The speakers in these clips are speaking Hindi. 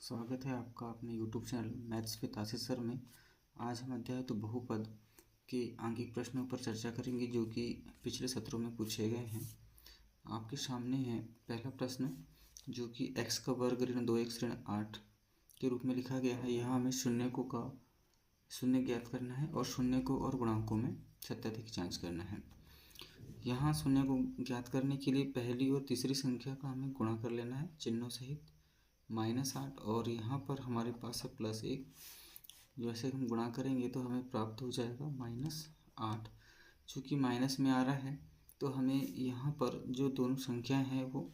स्वागत है आपका अपने YouTube channel maths with Ashish sir में। आज हम अध्याय तो बहुपद के आंकिक प्रश्नों पर चर्चा करेंगे जो कि पिछले सत्रों में पूछे गए हैं। आपके सामने है पहला प्रश्न जो कि x का वर्ग ऋण 2x ऋण 8 के रूप में लिखा गया है। यहाँ हमें शून्य ज्ञात करना है और शून्य को और गुणांकों में सत्याधिक की जाँच करना है। यहाँ शून्य को ज्ञात करने के लिए पहली और तीसरी संख्या का हमें गुणा कर लेना है चिन्हों सहित -8, और यहाँ पर हमारे पास है +1। जैसे हम गुणा करेंगे तो हमें प्राप्त हो जाएगा -8। चूँकि माइनस में आ रहा है तो हमें यहाँ पर जो दोनों संख्याएं हैं वो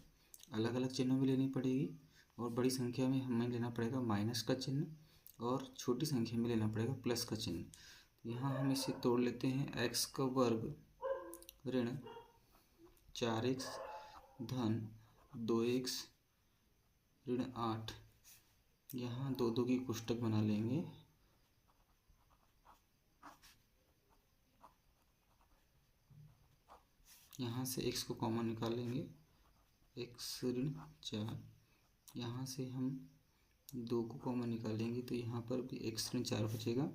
अलग अलग चिन्हों में लेनी पड़ेगी, और बड़ी संख्या में हमें लेना पड़ेगा माइनस का चिन्ह और छोटी संख्या में लेना पड़ेगा प्लस का चिन्ह। यहाँ हम इसे तोड़ लेते हैं। x का वर्ग ऋण 4x धन 2x ऋण 8, यहाँ दो की कोष्टक बना लेंगे। यहाँ से x को कॉमन निकालेंगे, x ऋण 4। यहाँ से हम 2 को कॉमन निकालेंगे तो यहाँ पर भी x ऋण 4 बचेगा।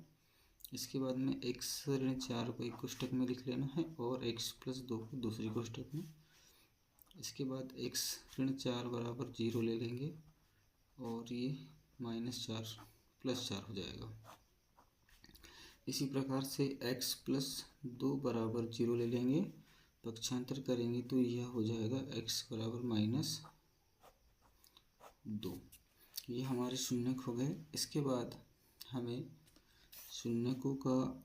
इसके बाद में x ऋण 4 को एक कोष्टक में लिख लेना है और x + 2 को दूसरी कोष्टक में। इसके बाद x ऋण 4 बराबर 0 ले लेंगे और ये -4 + 4 हो जाएगा। इसी प्रकार से x + 2 बराबर 0 ले लेंगे, पक्षांतर करेंगे तो यह हो जाएगा x बराबर -2। ये हमारे शून्यक हो गए। इसके बाद हमें शून्यकों का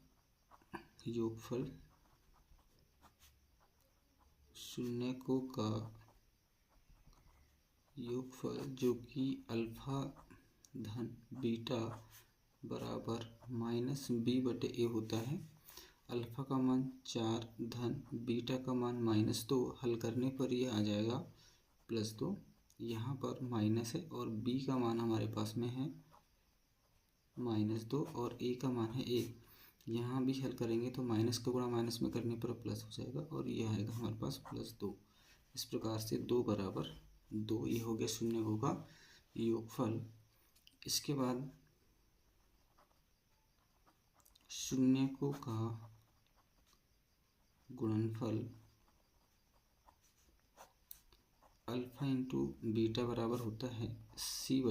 योगफल जो कि अल्फा धन बीटा बराबर -b/a होता है। अल्फा का मान 4 धन बीटा का मान -2, हल करने पर यह आ जाएगा +2। यहाँ पर माइनस है और b का मान हमारे पास में है -2 और a का मान है 1। यहाँ भी हल करेंगे तो माइनस का गुणा माइनस में करने पर प्लस हो जाएगा और यह आएगा हमारे पास +2। इस प्रकार से 2 बराबर 2, ये हो गया शून्यकों का योगफल। इसके बाद शून्यकों का गुणनफल अल्फा इंटू बीटा बराबर होता है c/,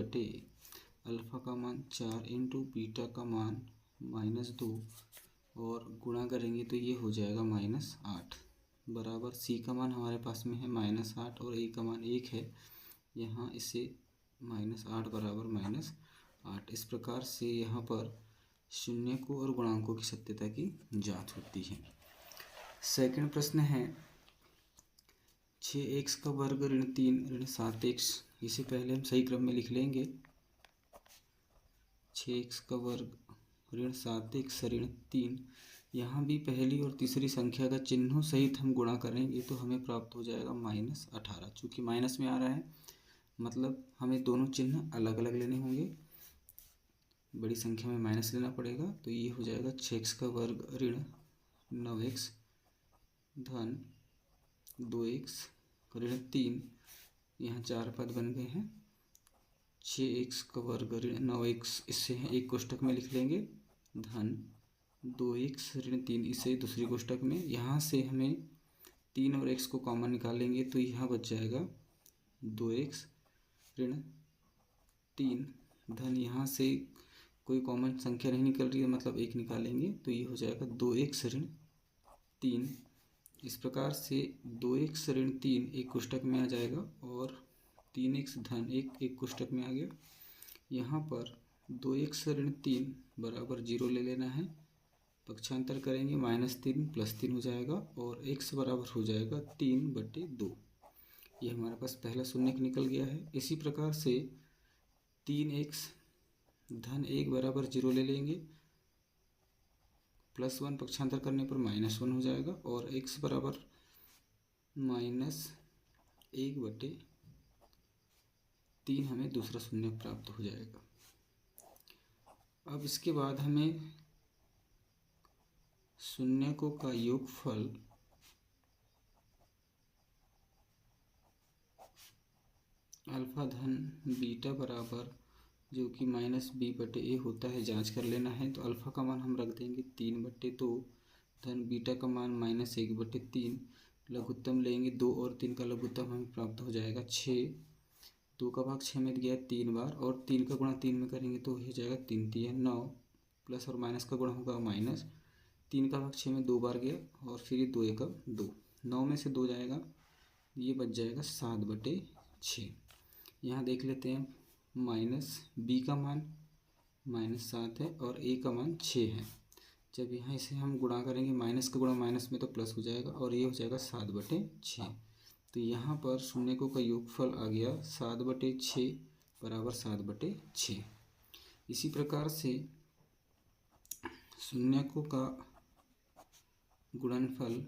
अल्फा का मान 4 इंटू बीटा का मान -2, और गुणा करेंगे तो ये हो जाएगा -8 बराबर c का मान हमारे पास में है -8 और a का मान 1 है। यहाँ इसे -8 बराबर -8। इस प्रकार से यहाँ पर शून्यकों और गुणांकों की सत्यता की जांच होती है। सेकंड प्रश्न है 6x का वर्ग ऋण 3 ऋण 7x। इसे पहले हम सही क्रम में लिख लेंगे। 6x का वर्ग ऋण 7x ऋण 3, यहाँ भी पहली और तीसरी संख्या का चिन्हों सहित हम गुणा करेंगे तो हमें प्राप्त हो जाएगा -18। चूँकि माइनस में आ रहा है मतलब हमें दोनों चिन्ह अलग अलग लेने होंगे, बड़ी संख्या में माइनस लेना पड़ेगा। तो ये हो जाएगा 6x का वर्ग ऋण 9x धन 2x ऋण 3, यहाँ 4 पद बन गए हैं। 6x का वर्ग ऋण 9x, इससे एक कोष्टक में लिख लेंगे, धन 2x ऋण 3, इसे दूसरी कोष्टक में। यहाँ से हमें 3 और x को कॉमन निकालेंगे तो यहाँ बच जाएगा 2x ऋण 3 धन, यहाँ से कोई कॉमन संख्या नहीं निकल रही है मतलब 1 निकालेंगे तो ये हो जाएगा 2x ऋण 3। इस प्रकार से 2x ऋण 3 एक कोष्टक में आ जाएगा और 3x धन 1 एक कोष्टक में आ गया। यहाँ पर 2x ऋण 3 बराबर 0 ले लेना है, पक्षांतर करेंगे -3 + 3 हो जाएगा और x बराबर हो जाएगा 3/2। ये हमारे पास पहला शून्यक निकल गया है। इसी प्रकार से 3x धन 1 बराबर 0 ले लेंगे, +1 पक्षांतर करने पर -1 हो जाएगा और x बराबर -1/3 हमें दूसरा शून्य प्राप्त हो जाएगा। अब इसके बाद हमें शून्यकों का योगफल अल्फा धन बीटा बराबर जो कि माइनस बी बटे ए होता है, जांच कर लेना है। तो अल्फ़ा का मान हम रख देंगे 3/2 धन बीटा का मान -1/3। लघुत्तम लेंगे 2 और 3 का लघुत्तम हमें प्राप्त हो जाएगा 6। 2 का भाग 6 में गया 3 बार, और 3 का गुणा 3 में करेंगे तो हो जाएगा 3 3 9, प्लस और माइनस का गुणा होगा माइनस। 3 का भाग 6 में 2 बार गया, और फिर ये 2 1 2, 9 में से 2 जाएगा, ये बच जाएगा 7/6। यहाँ देख लेते हैं, माइनस बी का मान -7 है और ए का मान 6 है। जब यहाँ इसे हम गुणा करेंगे, माइनस का गुणा माइनस में तो प्लस हो जाएगा, और ये हो जाएगा 7/6। तो यहाँ पर शून्यकों का योगफल आ गया 7/6 बराबर 7/6। इसी प्रकार से शून्यकों का गुणनफल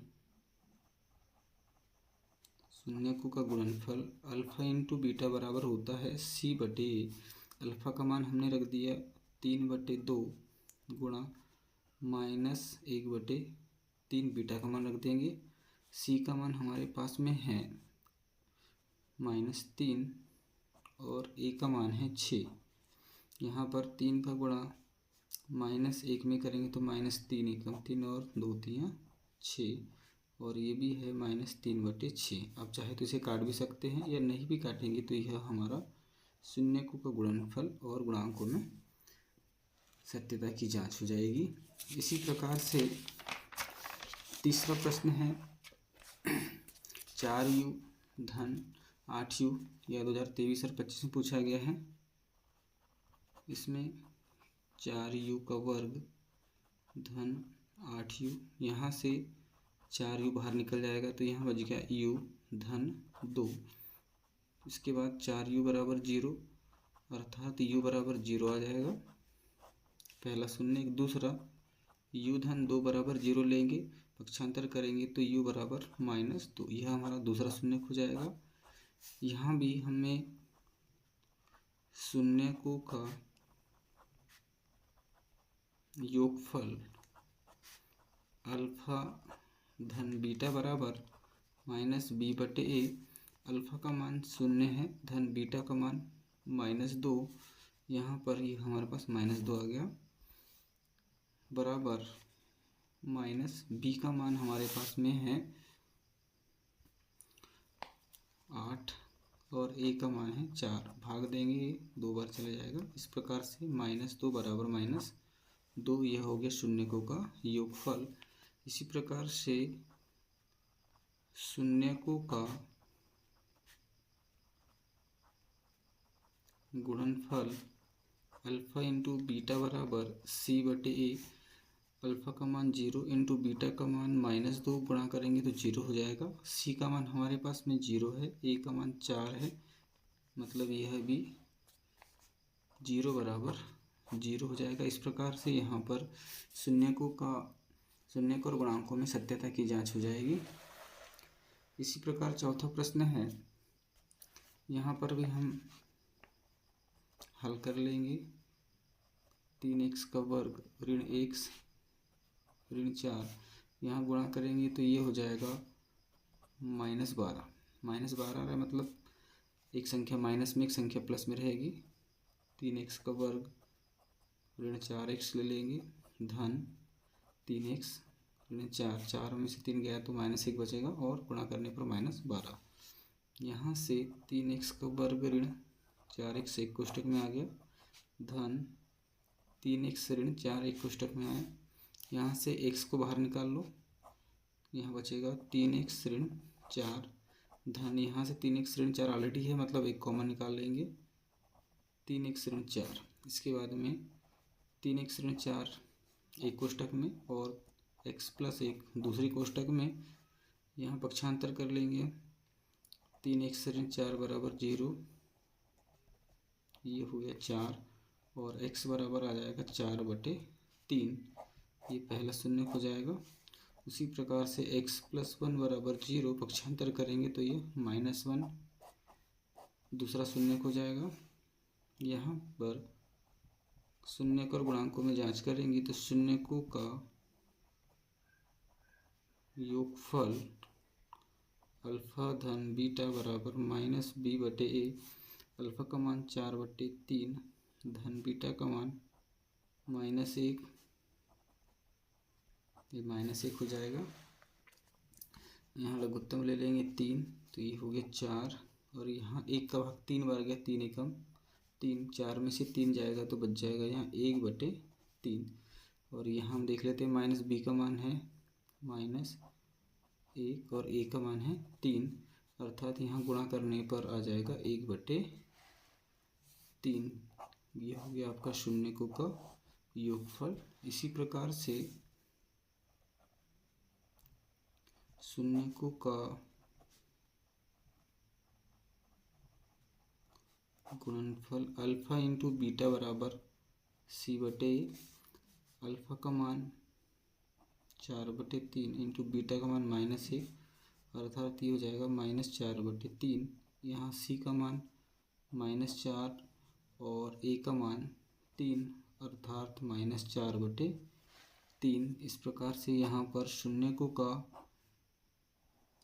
अल्फ़ा इंटू बीटा बराबर होता है c/a। अल्फ़ा का मान हमने रख दिया 3/2 गुणा -1/3, बीटा का मान रख देंगे। c का मान हमारे पास में है -3 और a का मान है 6। यहाँ पर 3 का गुणा -1 में करेंगे तो -3 एकम 3 और 2 3 6, और ये भी है -3/6। आप चाहे तो इसे काट भी सकते हैं, या नहीं भी काटेंगे तो यह हमारा शून्यकों का गुणनफल और गुणांकों में सत्यता की जांच हो जाएगी। इसी प्रकार से तीसरा प्रश्न है 4u धन 8u, यह 2023 और 25 में पूछा गया है। इसमें 4u का वर्ग धन 8u, यहाँ से 4u बाहर निकल जाएगा तो यहाँ बच गया u धन 2। इसके बाद 4u बराबर 0, अर्थात u बराबर 0 आ जाएगा, पहला शून्य। दूसरा u धन 2 बराबर 0 लेंगे, पक्षांतर करेंगे तो u बराबर -2, यह हमारा दूसरा शून्य हो जाएगा। यहाँ भी हमें शून्यकों का योगफल अल्फ़ा धन बीटा बराबर -b/a। अल्फ़ा का मान 0 है, धन बीटा का मान -2, यहाँ पर ये हमारे पास -2 आ गया, बराबर -b का मान हमारे पास में है 8 और a का मान है 4। भाग देंगे, 2 बार चला जाएगा। इस प्रकार से -2 बराबर -2, यह हो गया शून्यकों का योगफल। इसी प्रकार से शून्यकों का गुणनफल अल्फ़ा इंटू बीटा बराबर c/a। अल्फ़ा का मान 0 इंटू बीटा का मान -2 गुणा करेंगे तो 0 हो जाएगा। c का मान हमारे पास में 0 है, a का मान 4 है, मतलब यह भी 0 बराबर 0 हो जाएगा। इस प्रकार से यहाँ पर शून्यकों और गुणांकों में सत्यता की जांच हो जाएगी। इसी प्रकार चौथा प्रश्न है, यहाँ पर भी हम हल कर लेंगे। 3x का वर्ग ऋण x ऋण 4, यहाँ गुणा करेंगे तो ये हो जाएगा -12। -12 है, मतलब एक संख्या माइनस में एक संख्या प्लस में रहेगी। 3x का वर्ग ऋण 4x ले लेंगे, धन 3x ऋण 4, 4 में से 3 गया तो -1 बचेगा, और गुणा करने पर -12। यहाँ से 3x का वर्ग ऋण 4x एक कोष्टक में आ गया, धन 3x ऋण 4 एक कोष्टक में आया। यहाँ से x को बाहर निकाल लो, यहाँ बचेगा 3x ऋण 4, धन यहाँ से 3x ऋण 4 ऑलरेडी है, मतलब एक कॉमन निकाल लेंगे, 3x ऋण 4। इसके बाद में 3x ऋण 4 एक कोष्टक में और x + 1 दूसरी कोष्टक में, यहाँ पक्षांतर कर लेंगे। 3x ऋण 4 बराबर 0, ये हो गया 4, और x बराबर आ जाएगा 4/3, ये पहला शून्य हो जाएगा। उसी प्रकार से x + 1 बराबर 0, पक्षांतर करेंगे तो ये -1 दूसरा शून्य हो जाएगा। यहाँ पर शून्य और गुणांकों में जांच करेंगे तो शून्यकों का योगफल अल्फ़ा धन बीटा बराबर -b/a। अल्फ़ा का मान 4/3, धन बीटा का मान -1, ये -1 हो जाएगा। यहाँ लघुत्तम ले लेंगे 3, तो ये हो गया 4, और यहाँ 1 का भाग 3 बार गया, 3 एकम 3, 4 में से 3 जाएगा तो बच जाएगा यहाँ 1/3। और यहाँ हम देख लेते हैं माइनस b का मान है -1 और a का मान है 3, अर्थात यहाँ गुणा करने पर आ जाएगा 1/3। ये हो गया आपका शून्यकों का योगफल। इसी प्रकार से शून्यकों का गुणनफल अल्फा इंटू बीटा बराबर c/a, अल्फा का मान 4/3 इंटू बीटा का मान -1, अर्थात ये हो जाएगा -4/3। यहाँ c का मान -4 और a का मान 3, अर्थात -4/3। इस प्रकार से यहाँ पर शून्यकों का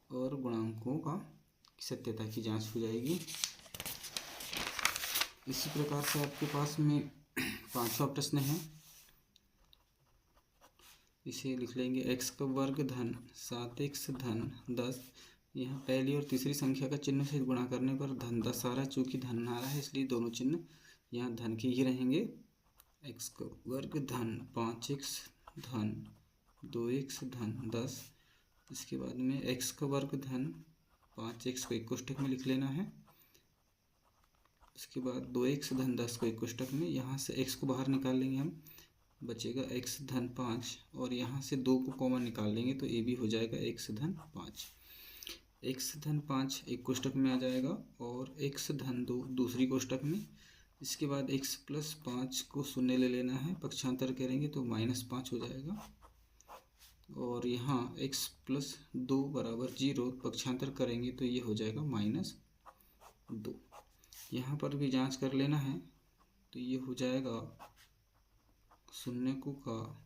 और गुणांकों का सत्यता की जांच हो जाएगी। इसी प्रकार से आपके पास में 5वां प्रश्न है, इसे लिख लेंगे x का वर्ग धन 7x धन 10। यहाँ पहली और तीसरी संख्या का चिन्ह से गुणा करने पर धन 10 आ रहा है, चूँकि धन आ रहा है इसलिए दोनों चिन्ह यहाँ धन के ही रहेंगे। x का वर्ग धन 5x धन 2x धन 10। इसके बाद में x का वर्ग धन 5x को एक कोष्ठक में लिख लेना है। इसके बाद 2x धन 10 को एक कोष्ठक में, यहाँ से x को बाहर निकाल लेंगे हम, बचेगा x धन 5, और यहाँ से 2 को कॉमन निकाल लेंगे तो ये भी हो जाएगा x धन 5। x धन 5 एक कोष्ठक में आ जाएगा और x धन 2 दूसरी कोष्ठक में। इसके बाद x प्लस 5 को शून्य ले लेना है, पक्षांतर करेंगे तो -5 हो जाएगा। और यहाँ x प्लस 2 बराबर 0, पक्षांतर करेंगे तो ये हो जाएगा -2। यहाँ पर भी जांच कर लेना है, तो ये हो जाएगा शून्यकों का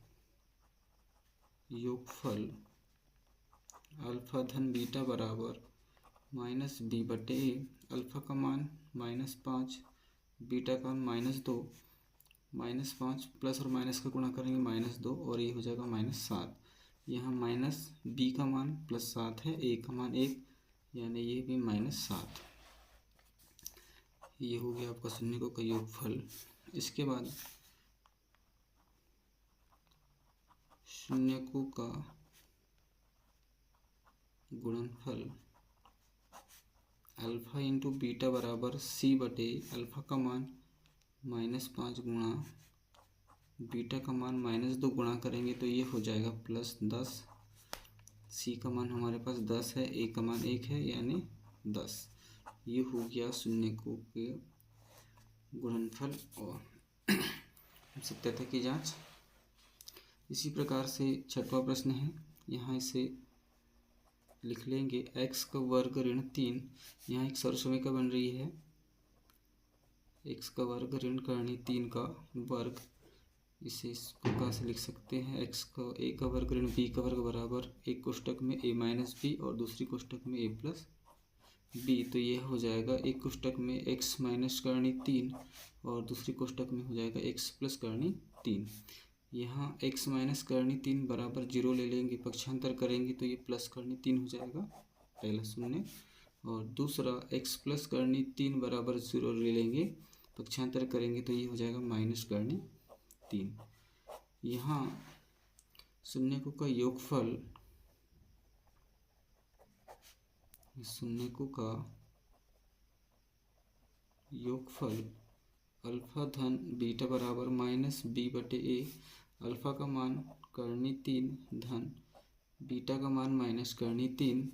योगफल अल्फा धन बीटा बराबर -b/a, अल्फा का मान -5, बीटा का मान -2, -5 प्लस और माइनस का गुणा करेंगे -2 और ये हो जाएगा -7। यहाँ -b का मान +7 है, a का मान 1, यानी ये भी -7। ये हो गया आपका शून्यकों का योगफल। इसके बाद शून्यकों का गुणनफल अल्फा इंटू बीटा बराबर c/a, अल्फा का मान -5 गुणा बीटा का मान -2 गुणा करेंगे तो ये हो जाएगा +10। c का मान हमारे पास 10 है, a का मान 1 है, यानी 10। ये हो गया शून्यकों के गुणनफल और सत्यता की जांच। इसी प्रकार से 6वां प्रश्न है, यहाँ इसे लिख लेंगे x का वर्ग ऋण 3। यहाँ एक सर्वसमीका बन रही है, x का वर्ग ऋण करनी 3 का वर्ग। इसे इस प्रकार से लिख सकते हैं, x का a का वर्ग ऋण b का वर्ग बराबर एक कोष्ठक में a माइनस b और दूसरी कोष्ठक में a प्लस b। तो यह हो जाएगा एक कोष्ठक में x माइनस करनी 3 और दूसरी कोष्ठक में हो जाएगा x प्लस करनी 3। यहाँ x माइनस करनी 3 बराबर 0 ले लेंगे, पक्षांतर करेंगे तो ये प्लस करनी 3 हो जाएगा, पहला शून्य। और दूसरा x प्लस करनी 3 बराबर 0 ले लेंगे, पक्षांतर करेंगे तो ये हो जाएगा माइनस करनी 3। यहाँ शून्यकों का योगफल, शून्यकों का योगफल अल्फा धन बीटा बराबर -b/a, अल्फा का मान करनी 3 धन बीटा का मान माइनस करनी 3।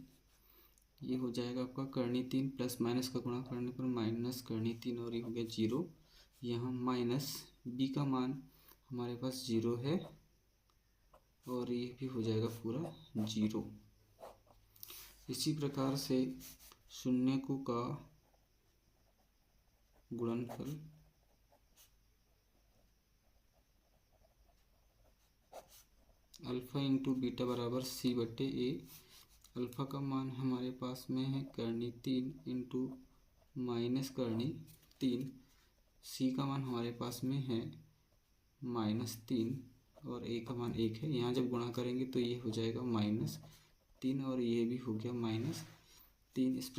ये हो जाएगा आपका करनी 3 प्लस माइनस का गुणा करने पर माइनस करनी 3 और ये हो गया 0। यहाँ माइनस b का मान हमारे पास 0 है और ये भी हो जाएगा पूरा 0। इसी प्रकार से शून्यकों का गुणनफल अल्फा इंटू बीटा बराबर c/a, अल्फा का मान हमारे पास में है करनी 3 इंटू माइनस करनी 3, सी का मान हमारे पास में है -3 और ए का मान 1 है। यहाँ जब गुणा करेंगे तो ये हो जाएगा -3 और ये भी हो गया -3। इस